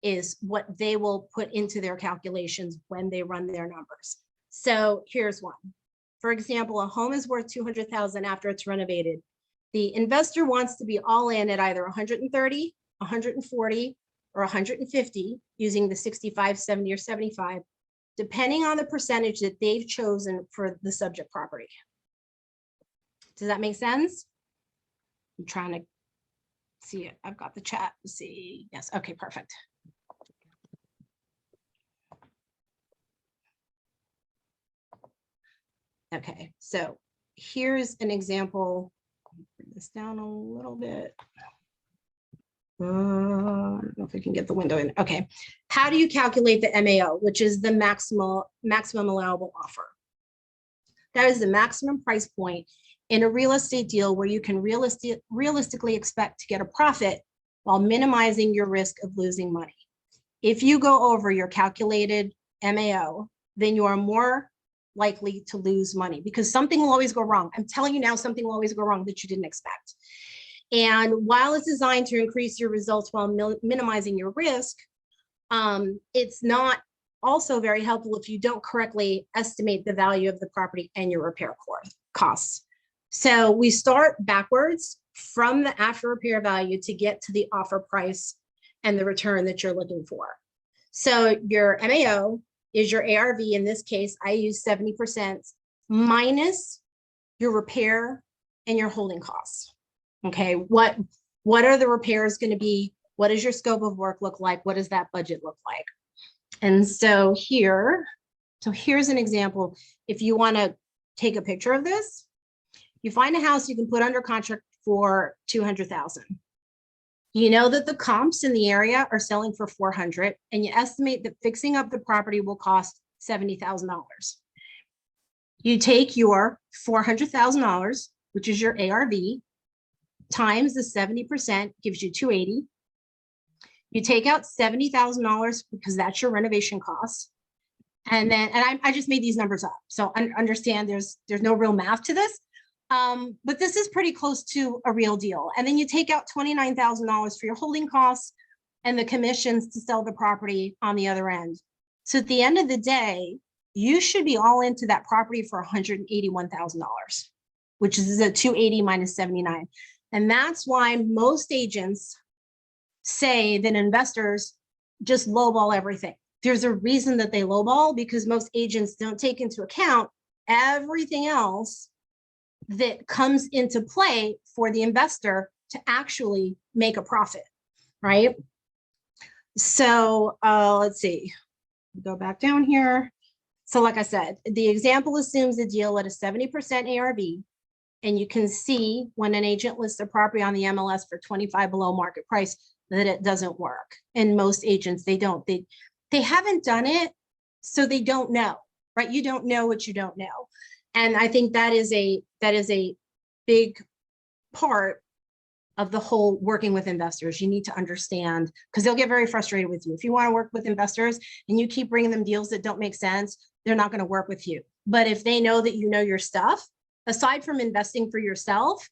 Speaker 2: is what they will put into their calculations when they run their numbers. So here's one. For example, a home is worth $200,000 after it's renovated. The investor wants to be all in at either 130, 140, or 150 using the 65, 70, or 75, depending on the percentage that they've chosen for the subject property. Does that make sense? I'm trying to see it. I've got the chat. Let's see. Yes. Okay, perfect. Okay, so here's an example. Bring this down a little bit. I don't know if I can get the window in. Okay, how do you calculate the MAO, which is the maximum allowable offer? That is the maximum price point in a real estate deal where you can realistically expect to get a profit while minimizing your risk of losing money. If you go over your calculated MAO, then you are more likely to lose money because something will always go wrong. I'm telling you now, something will always go wrong that you didn't expect. And while it's designed to increase your results while minimizing your risk, it's not also very helpful if you don't correctly estimate the value of the property and your repair costs. So we start backwards from the after repair value to get to the offer price and the return that you're looking for. So your MAO is your ARV. In this case, I use 70% minus your repair and your holding costs. Okay, what are the repairs going to be? What does your scope of work look like? What does that budget look like? And so here's an example. If you want to take a picture of this, you find a house you can put under contract for $200,000. You know that the comps in the area are selling for $400,000, and you estimate that fixing up the property will cost $70,000. You take your $400,000, which is your ARV, times the 70% gives you $280. You take out $70,000 because that's your renovation costs. And then, and I just made these numbers up. So understand there's no real math to this. But this is pretty close to a real deal. And then you take out $29,000 for your holding costs and the commissions to sell the property on the other end. So at the end of the day, you should be all into that property for $181,000, which is a 280 minus 79. And that's why most agents say that investors just lowball everything. There's a reason that they lowball, because most agents don't take into account everything else that comes into play for the investor to actually make a profit, right? So let's see, go back down here. So like I said, the example assumes a deal at a 70% ARV, and you can see when an agent lists a property on the MLS for 25 below market price that it doesn't work. And most agents, they don't. They haven't done it, so they don't know, right? You don't know what you don't know. And I think that is a big part of the whole working with investors. You need to understand, because they'll get very frustrated with you. If you want to work with investors and you keep bringing them deals that don't make sense, they're not going to work with you. But if they know that you know your stuff, aside from investing for yourself,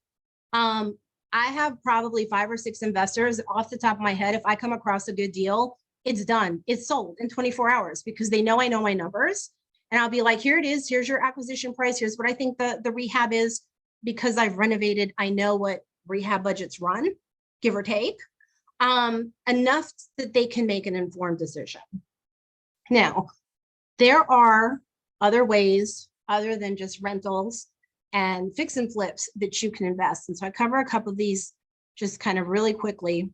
Speaker 2: I have probably 5 or 6 investors off the top of my head. If I come across a good deal, it's done. It's sold in 24 hours because they know I know my numbers. And I'll be like, here it is. Here's your acquisition price. Here's what I think the rehab is, because I've renovated. I know what rehab budgets run, give or take, enough that they can make an informed decision. Now, there are other ways other than just rentals and fix and flips that you can invest. And so I cover a couple of these just kind of really quickly.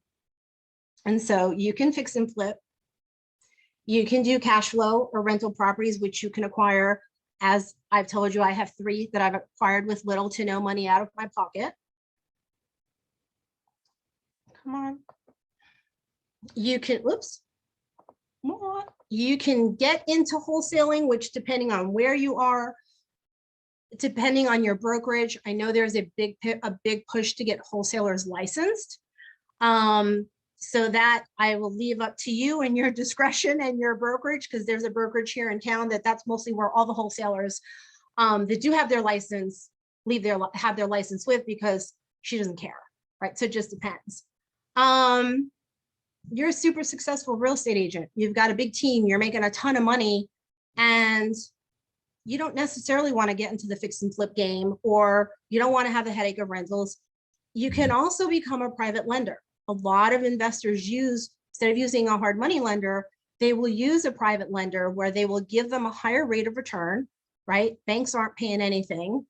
Speaker 2: And so you can fix and flip. You can do cash flow or rental properties, which you can acquire. As I've told you, I have 3 that I've acquired with little to no money out of my pocket. Come on. You can, whoops. More. You can get into wholesaling, which depending on where you are, depending on your brokerage, I know there's a big push to get wholesalers licensed. So that I will leave up to you and your discretion and your brokerage, because there's a brokerage here in town that's mostly where all the wholesalers that do have their license have their license with, because she doesn't care, right? So it just depends. You're a super successful real estate agent. You've got a big team. You're making a ton of money, and you don't necessarily want to get into the fix and flip game, or you don't want to have the headache of rentals. You can also become a private lender. A lot of investors instead of using a hard money lender, they will use a private lender where they will give them a higher rate of return, right? Banks aren't paying anything.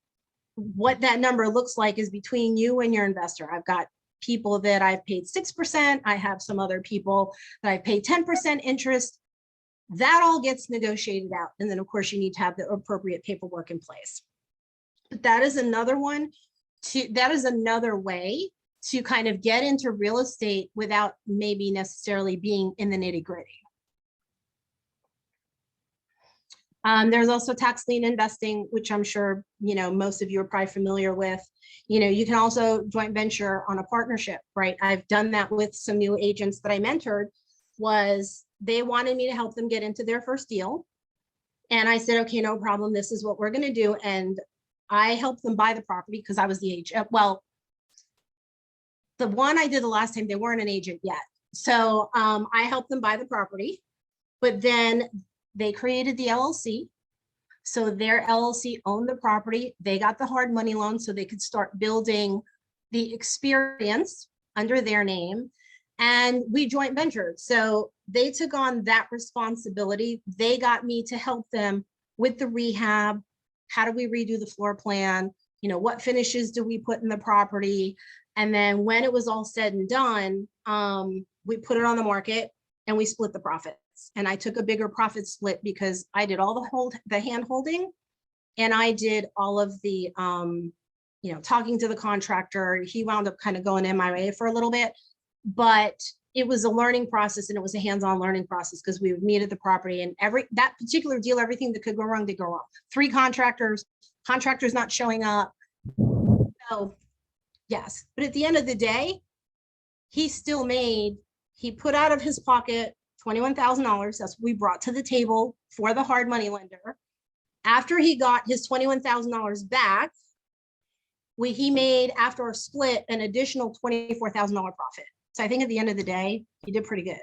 Speaker 2: What that number looks like is between you and your investor. I've got people that I've paid 6%. I have some other people that I paid 10% interest. That all gets negotiated out. And then of course you need to have the appropriate paperwork in place. But that is another way to kind of get into real estate without maybe necessarily being in the nitty gritty. There's also tax lien investing, which I'm sure, most of you are probably familiar with. You can also joint venture on a partnership, right? I've done that with some new agents that I mentored. Was they wanted me to help them get into their first deal. And I said, okay, no problem. This is what we're going to do. And I helped them buy the property because I was the agent. Well, the one I did the last time, they weren't an agent yet. So I helped them buy the property, but then they created the LLC. So their LLC owned the property. They got the hard money loan so they could start building the experience under their name. And we joint ventured. So they took on that responsibility. They got me to help them with the rehab. How do we redo the floor plan? What finishes do we put in the property? And then when it was all said and done, we put it on the market and we split the profits. And I took a bigger profit split because I did all the hand holding, and I did all of the, talking to the contractor. He wound up kind of going MIA for a little bit, but it was a learning process, and it was a hands-on learning process because we would meet at the property, and that particular deal, everything that could go wrong did go wrong. 3 contractors not showing up. So yes, but at the end of the day, he still made He put out of his pocket $21,000. That's what we brought to the table for the hard money lender. After he got his $21,000 back, he made, after our split, an additional $24,000 profit. So I think at the end of the day, he did pretty good.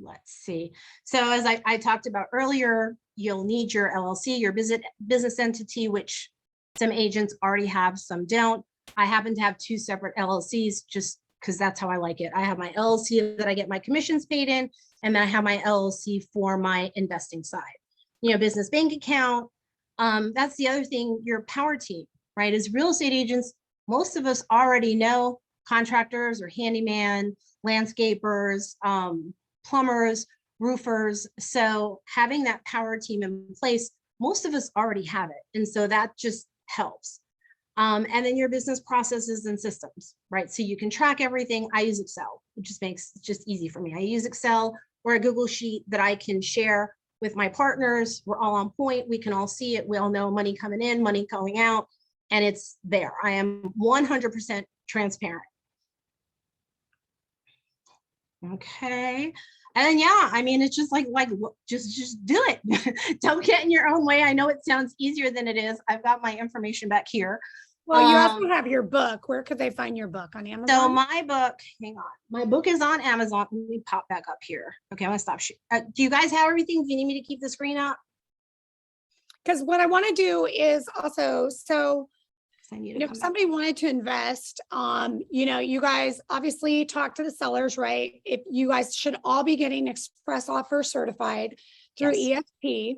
Speaker 2: Let's see. So as I talked about earlier, you'll need your LLC, your business entity, which some agents already have, some don't. I happen to have 2 separate LLCs just because that's how I like it. I have my LLC that I get my commissions paid in, and then I have my LLC for my investing side. You know, business bank account. That's the other thing, your power team, right? As real estate agents, most of us already know contractors or handyman, landscapers, plumbers, roofers. So having that power team in place, most of us already have it. And so that just helps. And then your business processes and systems, right? So you can track everything. I use Excel. It just makes it just easy for me. I use Excel or a Google Sheet that I can share with my partners. We're all on point. We can all see it. We all know money coming in, money going out, and it's there. I am 100% transparent. Okay. And then, yeah, I mean, it's just like just do it. Don't get in your own way. I know it sounds easier than it is. I've got my information back here.
Speaker 1: Well, you also have your book. Where could they find your book? On Amazon?
Speaker 2: So my book, hang on. My book is on Amazon. Let me pop back up here. Okay, I'm gonna stop. Do you guys have everything? Do you need me to keep the screen up?
Speaker 1: Because what I want to do is also, so if somebody
Speaker 2: back.
Speaker 1: wanted to invest, you know, you guys obviously talk to the sellers, right? If you guys should all be getting express offer certified through
Speaker 2: Yes.
Speaker 1: EXP.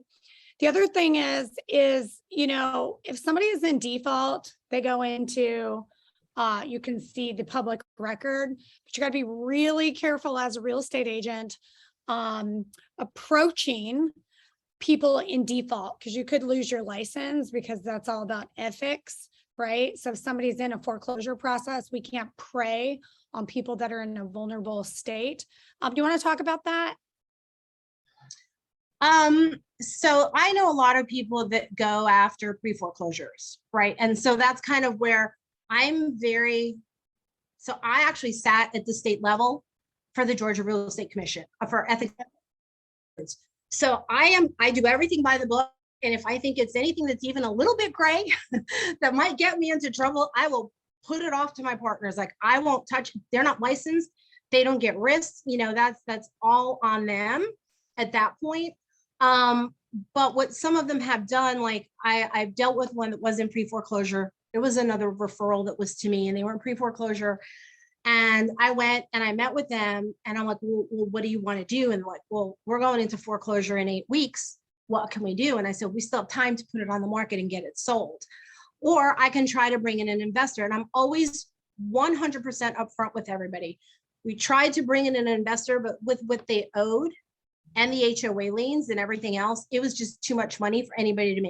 Speaker 1: The other thing is, you know, if somebody is in default, they go into, you can see the public record, but you got to be really careful as a real estate agent, approaching people in default, because you could lose your license, because that's all about ethics, right? So if somebody's in a foreclosure process, we can't prey on people that are in a vulnerable state. Do you want to talk about that?
Speaker 2: So I know a lot of people that go after pre-foreclosures, right? And so that's kind of where I'm so I actually sat at the state level for the Georgia Real Estate Commission for ethics. So I do everything by the book. And if I think it's anything that's even a little bit gray that might get me into trouble, I will put it off to my partners. Like, I won't touch, they're not licensed. They don't get risks. You know, that's all on them at that point. But what some of them have done, like I've dealt with one that was in pre-foreclosure. There was another referral that was to me and they were in pre-foreclosure. And I went and I met with them and I'm like, well, what do you want to do? And like, well, we're going into foreclosure in 8 weeks. What can we do? And I said, we still have time to put it on the market and get it sold. Or I can try to bring in an investor. And I'm always 100% upfront with everybody. We tried to bring in an investor, but with what they owed and the HOA liens and everything else, it was just too much money for anybody to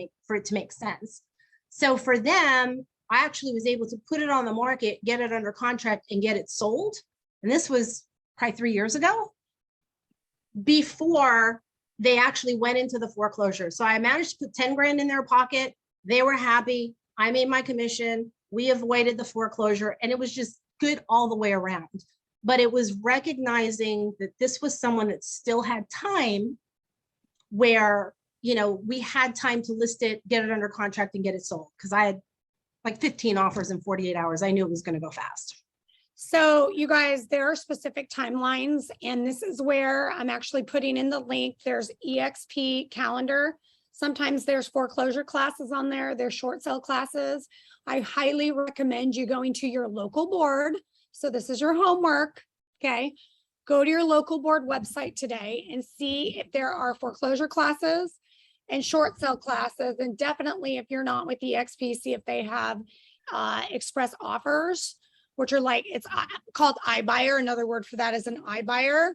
Speaker 2: make sense. So for them, I actually was able to put it on the market, get it under contract and get it sold. And this was probably 3 years ago, before they actually went into the foreclosure. So I managed to put 10 grand in their pocket. They were happy. I made my commission. We avoided the foreclosure and it was just good all the way around. But it was recognizing that this was someone that still had time where, you know, we had time to list it, get it under contract and get it sold. Because I had like 15 offers in 48 hours. I knew it was going to go fast.
Speaker 1: So you guys, there are specific timelines, and this is where I'm actually putting in the link. There's EXP calendar. Sometimes there's foreclosure classes on there. There's short sale classes. I highly recommend you going to your local board. So this is your homework, okay? Go to your local board website today and see if there are foreclosure classes and short sale classes. And definitely, if you're not with EXP, see if they have express offers, which are like, it's called iBuyer. Another word for that is an iBuyer.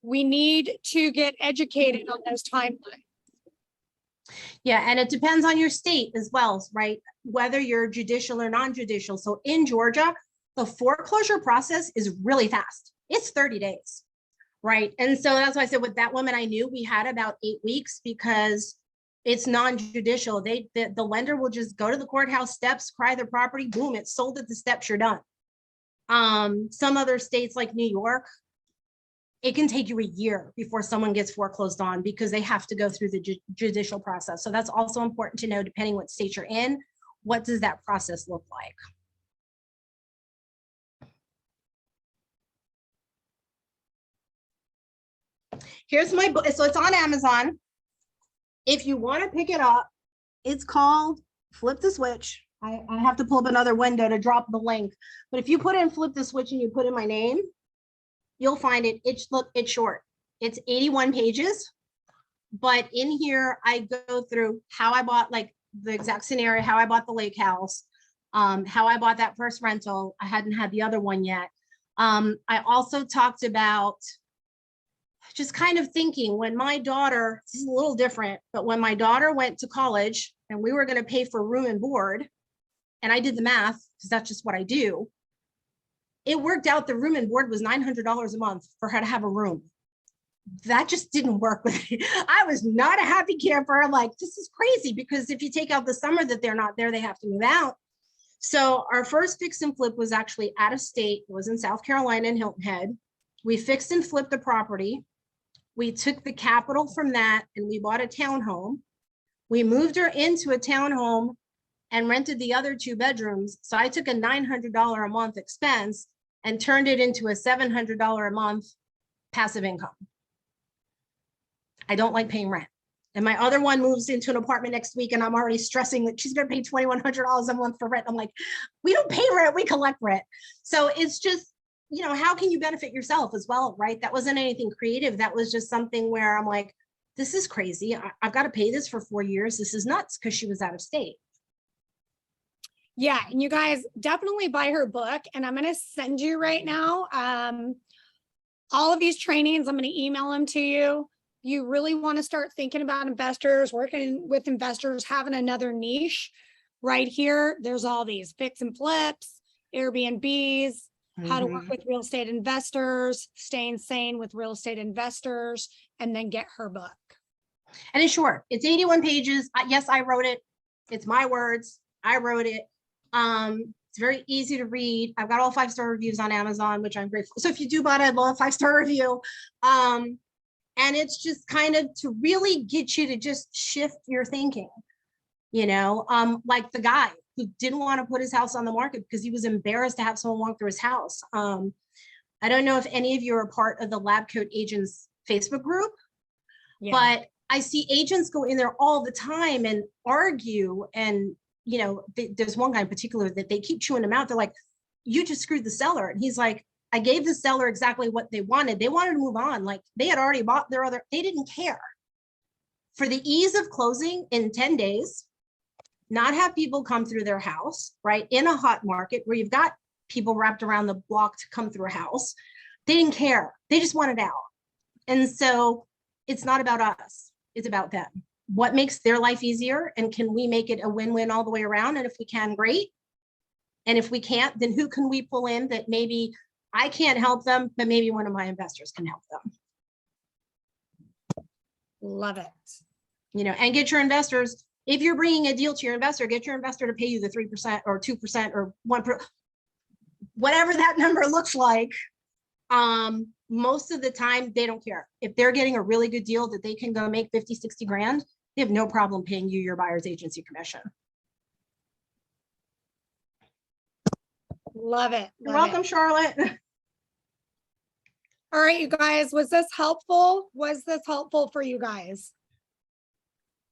Speaker 1: We need to get educated on those timelines.
Speaker 2: Yeah, and it depends on your state as well, right? Whether you're judicial or non-judicial. So in Georgia, the foreclosure process is really fast. It's 30 days, right? And so that's why I said with that woman, I knew we had about 8 weeks because it's non-judicial. The lender will just go to the courthouse steps, cry their property, boom, it's sold at the steps, you're done. Some other states like New York, it can take you a year before someone gets foreclosed on because they have to go through the judicial process. So that's also important to know, depending what state you're in, what does that process look like? Here's my book. So it's on Amazon. If you want to pick it up, it's called Flip the Switch. I have to pull up another window to drop the link. But if you put in Flip the Switch and you put in my name, you'll find it. It's short. It's 81 pages. But in here, I go through how I bought, like the exact scenario, how I bought the lake house, how I bought that first rental. I hadn't had the other one yet. I also talked about just kind of thinking when my daughter, this is a little different, but when my daughter went to college and we were going to pay for room and board, and I did the math because that's just what I do, it worked out the room and board was $900 a month for her to have a room. That just didn't work with me. I was not a happy camper. Like, this is crazy, because if you take out the summer that they're not there, they have to move out. So our first fix and flip was actually out of state. It was in South Carolina in Hilton Head. We fixed and flipped the property. We took the capital from that and we bought a townhome. We moved her into a townhome and rented the other 2 bedrooms. So I took a $900 a month expense and turned it into a $700 a month passive income. I don't like paying rent. And my other one moves into an apartment next week and I'm already stressing that she's going to pay $2,100 a month for rent. I'm like, we don't pay rent, we collect rent. So it's just, you know, how can you benefit yourself as well, right? That wasn't anything creative. That was just something where I'm like, this is crazy. I've got to pay this for 4 years. This is nuts, because she was out of state.
Speaker 1: Yeah, and you guys definitely buy her book, and I'm going to send you right now all of these trainings. I'm going to email them to you. You really want to start thinking about investors, working with investors, having another niche right here. There's all these fix and flips, Airbnbs, how to work with real estate investors, staying sane with real estate investors, and then get her book.
Speaker 2: And it's short. It's 81 pages. Yes, I wrote it. It's my words. I wrote it. It's very easy to read. I've got all 5-star reviews on Amazon, which I'm grateful. So if you do buy it, I'd love a 5-star review. And it's just kind of to really get you to just shift your thinking, you know, like the guy who didn't want to put his house on the market because he was embarrassed to have someone walk through his house. I don't know if any of you are part of the Lab Coat Agents Facebook group, but I see agents go in there all the time and argue. And, you know, there's one guy in particular that they keep chewing him out. They're like, you just screwed the seller. And he's like, I gave the seller exactly what they wanted. They wanted to move on. Like, they had already bought their other, they didn't care. For the ease of closing in 10 days, not have people come through their house, right? In a hot market where you've got people wrapped around the block to come through a house. They didn't care. They just wanted out. And so it's not about us. It's about them. What makes their life easier? And can we make it a win-win all the way around? And if we can, great. And if we can't, then who can we pull in that maybe I can't help them, but maybe one of my investors can help them.
Speaker 1: Love it.
Speaker 2: You know, and get your investors. If you're bringing a deal to your investor, get your investor to pay you the 3% or 2% or 1%, whatever that number looks like. Most of the time, they don't care. If they're getting a really good deal that they can go make 50, 60 grand, they have no problem paying you your buyer's agency commission.
Speaker 1: Love it.
Speaker 2: You're welcome, Charlotte.
Speaker 1: All right, you guys, was this helpful? Was this helpful for you guys?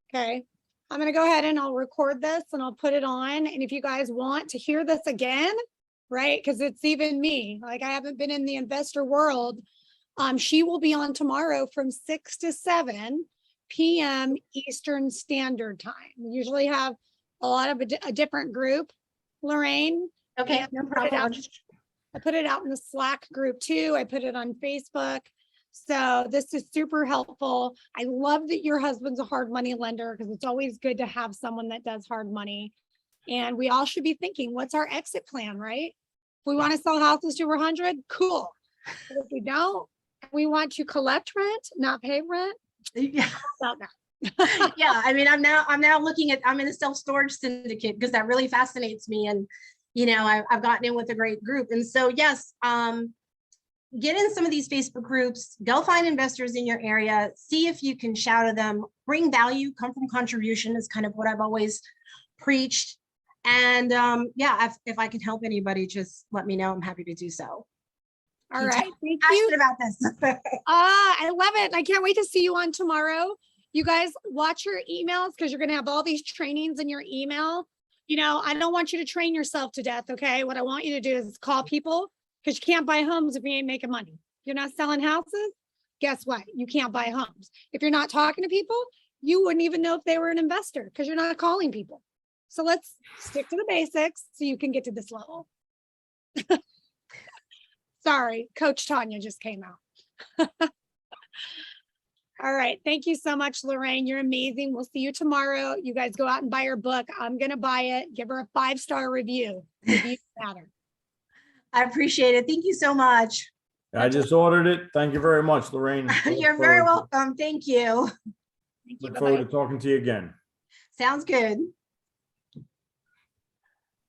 Speaker 1: Okay, I'm going to go ahead and I'll record this and I'll put it on. And if you guys want to hear this again, right, because it's even me, like I haven't been in the investor world. She will be on tomorrow from 6 to 7 p.m. Eastern Standard Time. We usually have a lot of a different group, Lorraine.
Speaker 2: Okay, no problem.
Speaker 1: I put it out in the Slack group too. I put it on Facebook. So this is super helpful. I love that your husband's a hard money lender, because it's always good to have someone that does hard money. And we all should be thinking, what's our exit plan, right? If we want to sell houses to 100, cool. But if we don't, we want to collect rent, not pay rent.
Speaker 2: Yeah.
Speaker 1: About that.
Speaker 2: Yeah, I mean, I'm now looking at, I'm in a self-storage syndicate because that really fascinates me. And, I've gotten in with a great group. And so, yes, get in some of these Facebook groups, go find investors in your area, see if you can shout at them, bring value, come from contribution is kind of what I've always preached. And yeah, if I can help anybody, just let me know. I'm happy to do so.
Speaker 1: All right. Thank you.
Speaker 2: Passionate about this.
Speaker 1: I love it. I can't wait to see you on tomorrow. You guys watch your emails because you're going to have all these trainings in your email. I don't want you to train yourself to death. Okay. What I want you to do is call people, because you can't buy homes if you ain't making money. If you're not selling houses, guess what? You can't buy homes. If you're not talking to people, you wouldn't even know if they were an investor because you're not calling people. So let's stick to the basics so you can get to this level. Sorry, Coach Tanya just came out. All right. Thank you so much, Lorraine. You're amazing. We'll see you tomorrow. You guys go out and buy her book. I'm going to buy it. Give her a 5-star review. Reviews matter.
Speaker 2: I appreciate it. Thank you so much.
Speaker 3: I just ordered it. Thank you very much, Lorraine.
Speaker 2: You're very welcome. Thank you.
Speaker 1: Thank you.
Speaker 3: Look forward to talking to you again.
Speaker 2: Sounds good.